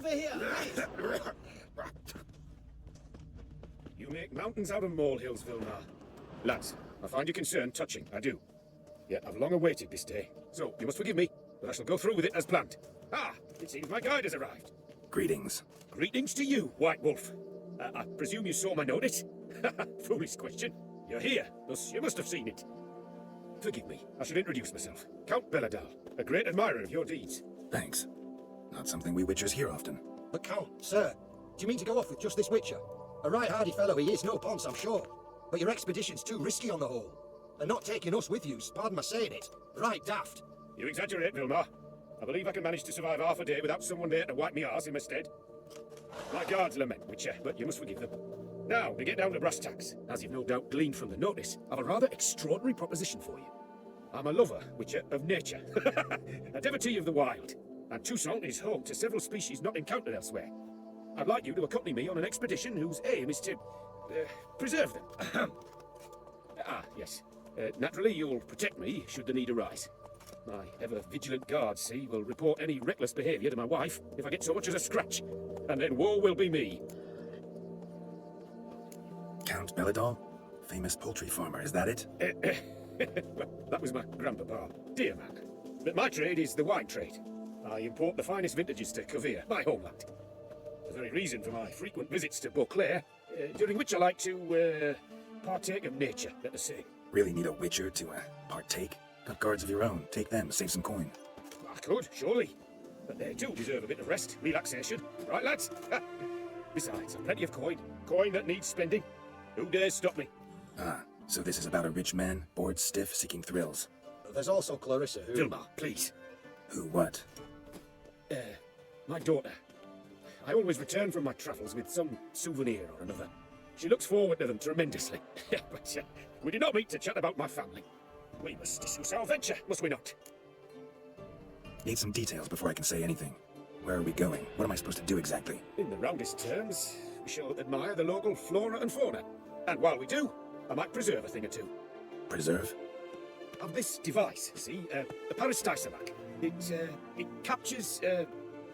over here, please. You make mountains out of molehills, Vilmar. Lads, I find your concern touching, I do. Yet I've long awaited this day, so you must forgive me, but I shall go through with it as planned. Ah, it seems my guide has arrived. Greetings. Greetings to you, White Wolf. I presume you saw my notice? Foolish question. You're here, thus you must have seen it. Forgive me, I should introduce myself. Count Belladal, a great admirer of your deeds. Thanks. Not something we Witchers hear often. But Count, sir, do you mean to go off with just this Witcher? A right hardy fellow he is, no ponce, I'm sure. But your expedition's too risky on the whole. And not taking us with you's, pardon my saying it, right daft. You exaggerate, Vilmar. I believe I can manage to survive half a day without someone there to wipe me arse in my stead. My guards lament, Witcher, but you must forgive them. Now, to get down to brass tacks, as you've no doubt gleaned from the notice, I've a rather extraordinary proposition for you. I'm a lover, Witcher, of nature. A devotee of the wild. And Tucson is home to several species not encountered elsewhere. I'd like you to accompany me on an expedition whose aim is to preserve them. Yes. Naturally, you'll protect me should the need arise. My ever-vigilant guards, see, will report any reckless behavior to my wife if I get so much as a scratch. And then woe will be me. Count Belladal? Famous poultry farmer, is that it? Well, that was my grandpapa. Dear man. But my trade is the wine trade. I import the finest vintages to Covere, my homeland. The very reason for my frequent visits to Beauclair, during which I like to, partake of nature, let us say. Really need a Witcher to, partake? Got guards of your own. Take them, save some coin. I could, surely. But they too deserve a bit of rest, relaxation. Right, lads? Besides, I've plenty of coin. Coin that needs spending. Who dares stop me? Ah, so this is about a rich man, bored stiff, seeking thrills. There's also Clarissa who... Vilmar, please. Who what? My daughter. I always return from my travels with some souvenir or another. She looks forward to them tremendously. But we did not meet to chat about my family. We must discuss our venture, must we not? Need some details before I can say anything. Where are we going? What am I supposed to do exactly? In the roundest terms, we shall admire the local flora and fauna. And while we do, I might preserve a thing or two. Preserve? Of this device, see, the Parastysamac. It captures,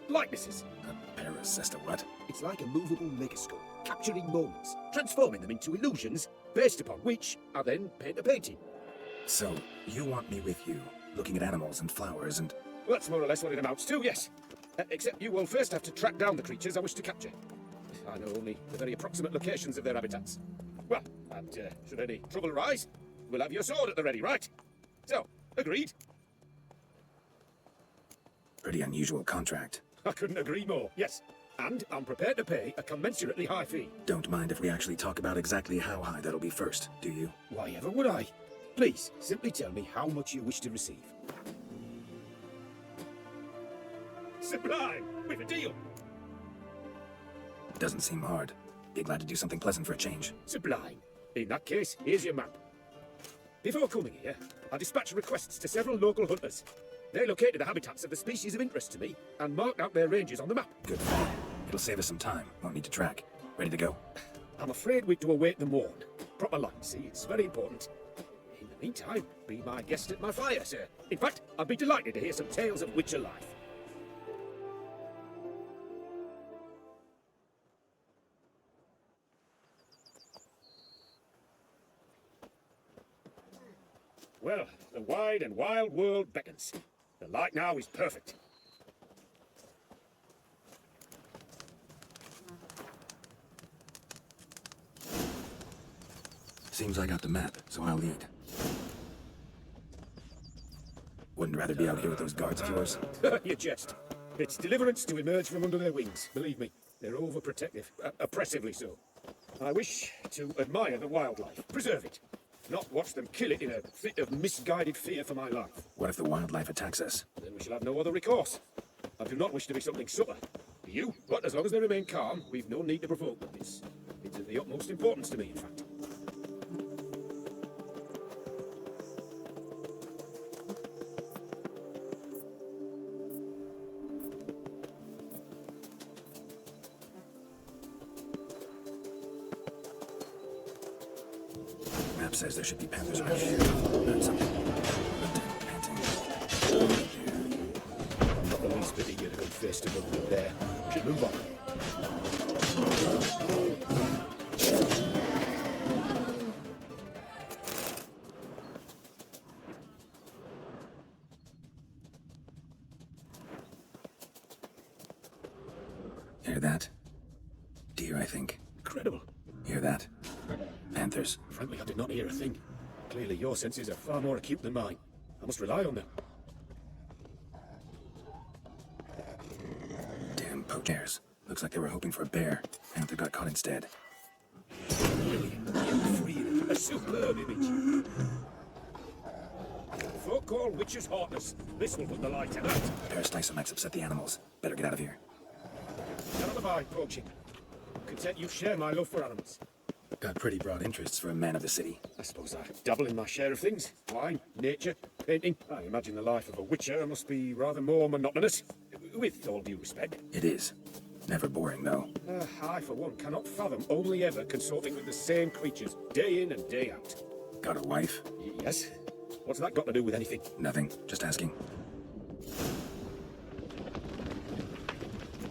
likenesses. A parasesta what? It's like a movable megascope, capturing moments, transforming them into illusions, based upon which I then paint a painting. So, you want me with you, looking at animals and flowers and... Well, that's more or less what it amounts to, yes. Except you will first have to track down the creatures I wish to capture. I know only the very approximate locations of their habitats. Well, and should any trouble arise, we'll have your sword at the ready, right? So, agreed? Pretty unusual contract. I couldn't agree more, yes. And I'm prepared to pay a commensurately high fee. Don't mind if we actually talk about exactly how high that'll be first, do you? Why ever would I? Please, simply tell me how much you wish to receive. Sublime! We've a deal! Doesn't seem hard. Be glad to do something pleasant for a change. Sublime. In that case, here's your map. Before coming here, I dispatched requests to several local hunters. They located the habitats of the species of interest to me and marked out their ranges on the map. Good. It'll save us some time. Won't need to track. Ready to go? I'm afraid we're to await the morn. Proper light, see? It's very important. In the meantime, be my guest at my fire, sir. In fact, I'd be delighted to hear some tales of Witcher life. Well, the wide and wild world beckons. The light now is perfect. Seems I got the map, so I'll lead. Wouldn't rather be out here with those guards of yours? You jest. It's deliverance to emerge from under their wings, believe me. They're overprotective, oppressively so. I wish to admire the wildlife, preserve it. Not watch them kill it in a fit of misguided fear for my life. What if the wildlife attacks us? Then we shall have no other recourse. I do not wish to be something subtle. Do you? But as long as they remain calm, we've no need to provoke them. It's of the utmost importance to me, in fact. Map says there should be panthers around here. Not something. Panting. I'm not the least bit eager to go face to look up there. We should move on. Hear that? Deer, I think. Incredible. Hear that? Panthers. Frankly, I did not hear a thing. Clearly, your senses are far more acute than mine. I must rely on them. Damn poachers. Looks like they were hoping for a bear. Panther got caught instead. Freely, a superb image. Folk call witches' heartless. This will put the light out. Parasticum might upset the animals. Better get out of here. None of I, poaching. Content you share my love for animals. Got pretty broad interests for a man of the city. I suppose I dabble in my share of things. Wine, nature, painting. I imagine the life of a witcher must be rather more monotonous. With all due respect. It is. Never boring, though. I, for one, cannot fathom only ever consorting with the same creatures, day in and day out. Got a wife? Yes? What's that got to do with anything? Nothing. Just asking.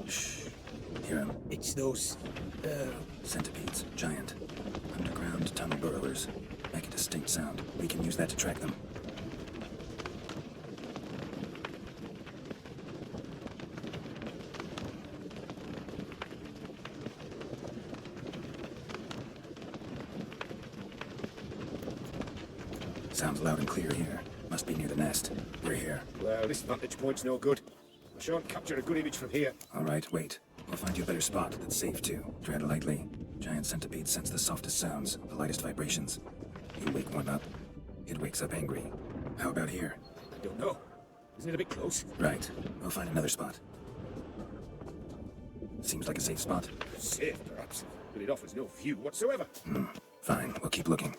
Shh. Hear him. It's those... Centipedes. Giant. Underground tunnel burrowers. Make a distinct sound. We can use that to track them. Sounds loud and clear here. Must be near the nest. We're here. Well, this vantage point's no good. I shan't capture a good image from here. All right, wait. We'll find you a better spot that's safe too. Tread lightly. Giant centipedes sense the softest sounds, the lightest vibrations. You wake one up, it wakes up angry. How about here? I don't know. Isn't it a bit close? Right. We'll find another spot. Seems like a safe spot. Safe, perhaps, but it offers no view whatsoever. Fine, we'll keep looking.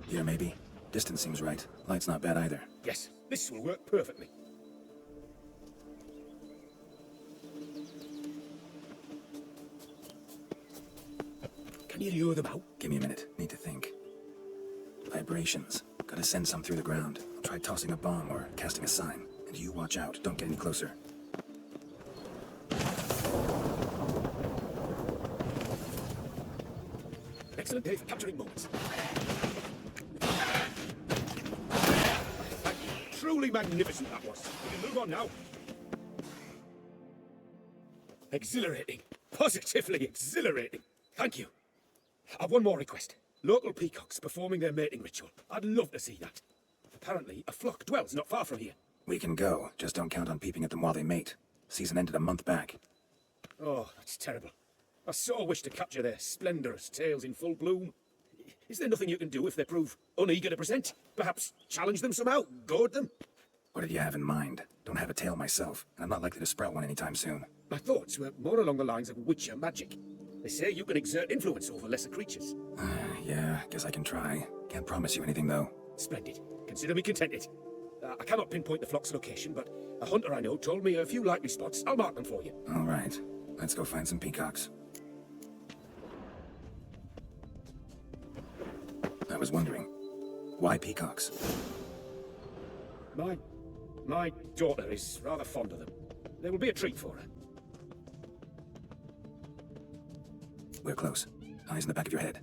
Here, maybe. Distance seems right. Light's not bad either. Yes, this will work perfectly. Can you lure them out? Give me a minute. Need to think. Vibrations. Gotta send some through the ground. I'll try tossing a bomb or casting a sign. And you watch out. Don't get any closer. Excellent day for capturing moments. Truly magnificent that was. We can move on now. Exhilarating. Positively exhilarating. Thank you. I've one more request. Local peacocks performing their mating ritual. I'd love to see that. Apparently, a flock dwells not far from here. We can go. Just don't count on peeping at them while they mate. Season ended a month back. Oh, that's terrible. I so wish to capture their splendorous tails in full bloom. Is there nothing you can do if they prove uneager to present? Perhaps challenge them somehow? Goad them? What did you have in mind? Don't have a tail myself, and I'm not likely to sprout one anytime soon. My thoughts were more along the lines of witcher magic. They say you can exert influence over lesser creatures. Yeah, guess I can try. Can't promise you anything, though. Splendid. Consider me contented. I cannot pinpoint the flock's location, but a hunter I know told me a few likely spots. I'll mark them for you. All right. Let's go find some peacocks. I was wondering, why peacocks? My daughter is rather fond of them. They will be a treat for her. We're close. Eyes in the back of your head.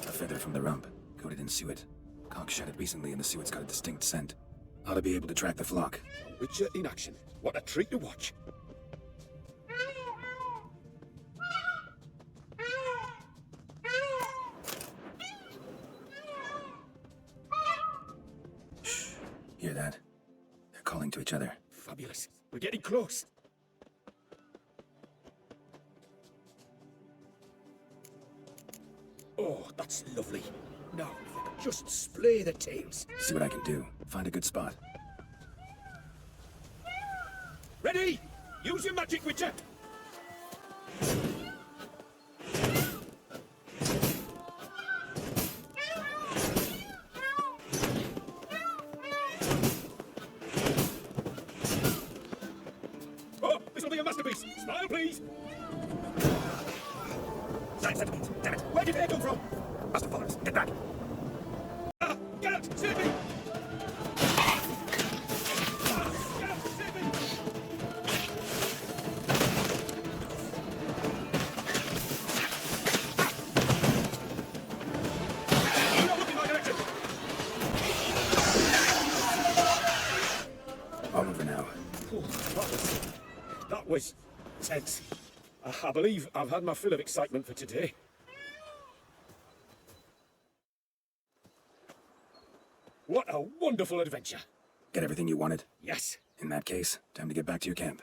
A feather from the rump, coated in suet. Cock shed it recently and the suet's got a distinct scent. Ought to be able to track the flock. Witcher in action. What a treat to watch. Shh. Hear that? They're calling to each other. Fabulous. We're getting close. Oh, that's lovely. Now, if I could just splay the tails. See what I can do. Find a good spot. Ready? Use your magic, Witcher. Oh, this will be a masterpiece. Smile, please. Giant centipede! Damn it! Where did they come from? Must have followed us. Get back! Ah, Geralt, save me! Ah, Geralt, save me! Do not look in my direction! All over now. Oh, that was tense. I believe I've had my fill of excitement for today. What a wonderful adventure! Get everything you wanted? Yes. In that case, time to get back to your camp.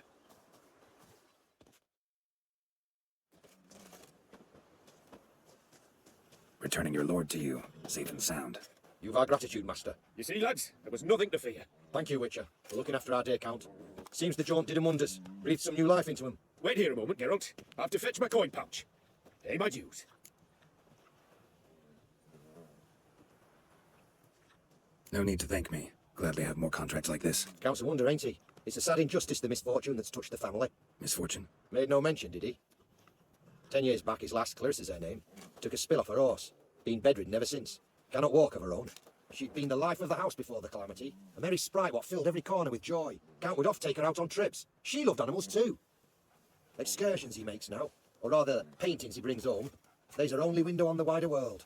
Returning your lord to you, safe and sound. You've our gratitude, Master. You see, lads, there was nothing to fear. Thank you, Witcher, for looking after our day count. Seems the jaunt did him wonders. Breathed some new life into him. Wait here a moment, Geralt. I have to fetch my coin pouch. Pay my dues. No need to thank me. Glad they have more contracts like this. Counts a wonder, ain't he? It's a sad injustice, the misfortune that's touched the family. Misfortune? Made no mention, did he? 10 years back, his last, Clarissa's her name, took a spill off her horse. Been bedridden ever since. Cannot walk of her own. She'd been the life of the house before the calamity. A merry sprite what filled every corner with joy. Count would oft take her out on trips. She loved animals too. Excursions he makes now, or rather paintings he brings home. There's her only window on the wider world.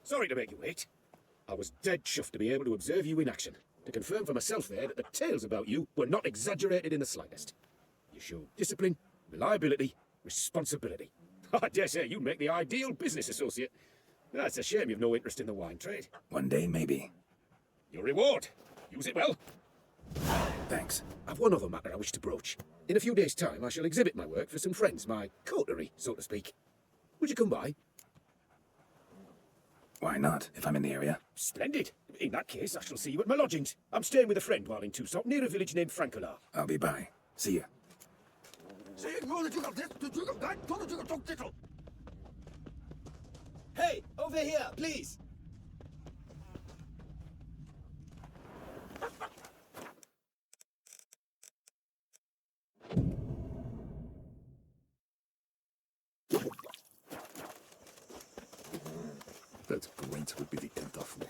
Sorry to make you wait. I was dead chuffed to be able to observe you in action, to confirm for myself there that the tales about you were not exaggerated in the slightest. You showed discipline, reliability, responsibility. I dare say you'd make the ideal business associate. It's a shame you've no interest in the wine trade. One day, maybe. Your reward. Use it well. Thanks. I've one other matter I wish to broach. In a few days' time, I shall exhibit my work for some friends, my coterie, so to speak. Would you come by? Why not, if I'm in the area? Splendid. In that case, I shall see you at my lodgings. I'm staying with a friend while in Toussaint, near a village named Francois. I'll be by. See ya. Hey, over here, please! That great would be the end of me.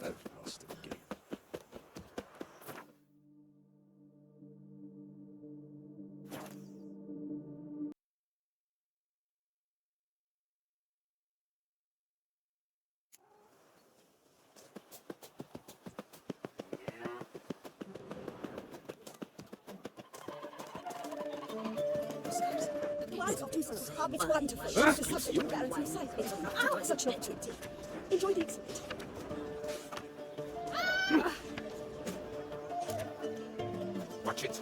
I've lost the game. It's wonderful. It's such a embarrassing sight. It's such an opportunity. Enjoy the exhibit. Watch it.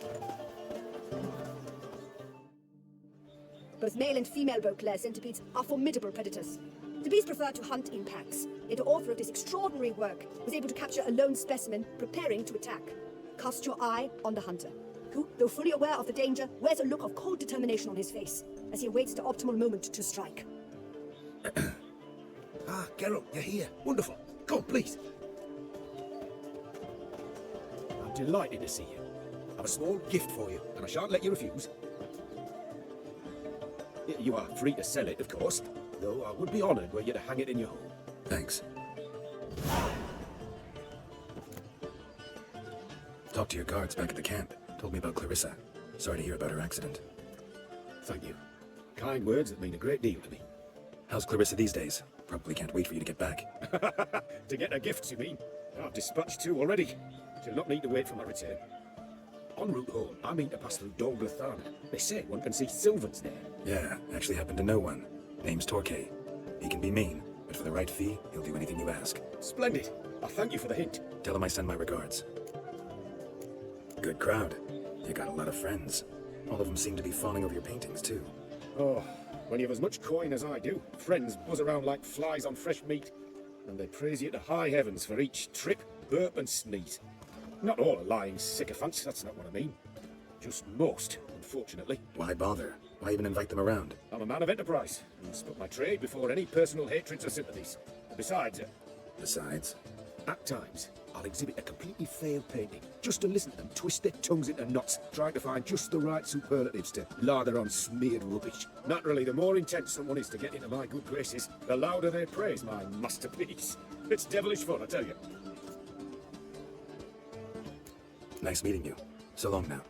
Both male and female Beauclair centipedes are formidable predators. The bees prefer to hunt in packs, yet the author of this extraordinary work was able to capture a lone specimen preparing to attack. Cast your eye on the hunter, who, though fully aware of the danger, wears a look of cold determination on his face as he awaits the optimal moment to strike. Ah, Geralt, you're here. Wonderful. Come, please. I'm delighted to see you. I have a small gift for you, and I shan't let you refuse. You are free to sell it, of course, though I would be honoured were you to hang it in your home. Thanks. Talked to your guards back at the camp. Told me about Clarissa. Sorry to hear about her accident. Thank you. Kind words that mean a great deal to me. How's Clarissa these days? Probably can't wait for you to get back. To get her gifts, you mean? I've dispatched 2 already. She'll not need to wait for my return. En route home, I mean to pass through Doan. They say one can see Sylvans there. Yeah, actually happen to know one. Name's Torquay. He can be mean, but for the right fee, he'll do anything you ask. Splendid. I thank you for the hint. Tell him I send my regards. Good crowd. You got a lot of friends. All of them seem to be fawning over your paintings, too. Oh, when you have as much coin as I do, friends buzz around like flies on fresh meat. And they praise you to high heavens for each trip, burp and sneeze. Not all are lying sycophants, that's not what I mean. Just most, unfortunately. Why bother? Why even invite them around? I'm a man of enterprise, and put my trade before any personal hatreds or sympathies. Besides, Besides, at times, I'll exhibit a completely failed painting, just to listen to them twist their tongues into knots, trying to find just the right superlatives to lather on smeared rubbish. Naturally, the more intent someone is to get into my good graces, the louder they praise my masterpiece. It's devilish fun, I tell you. nice meeting you. So long now.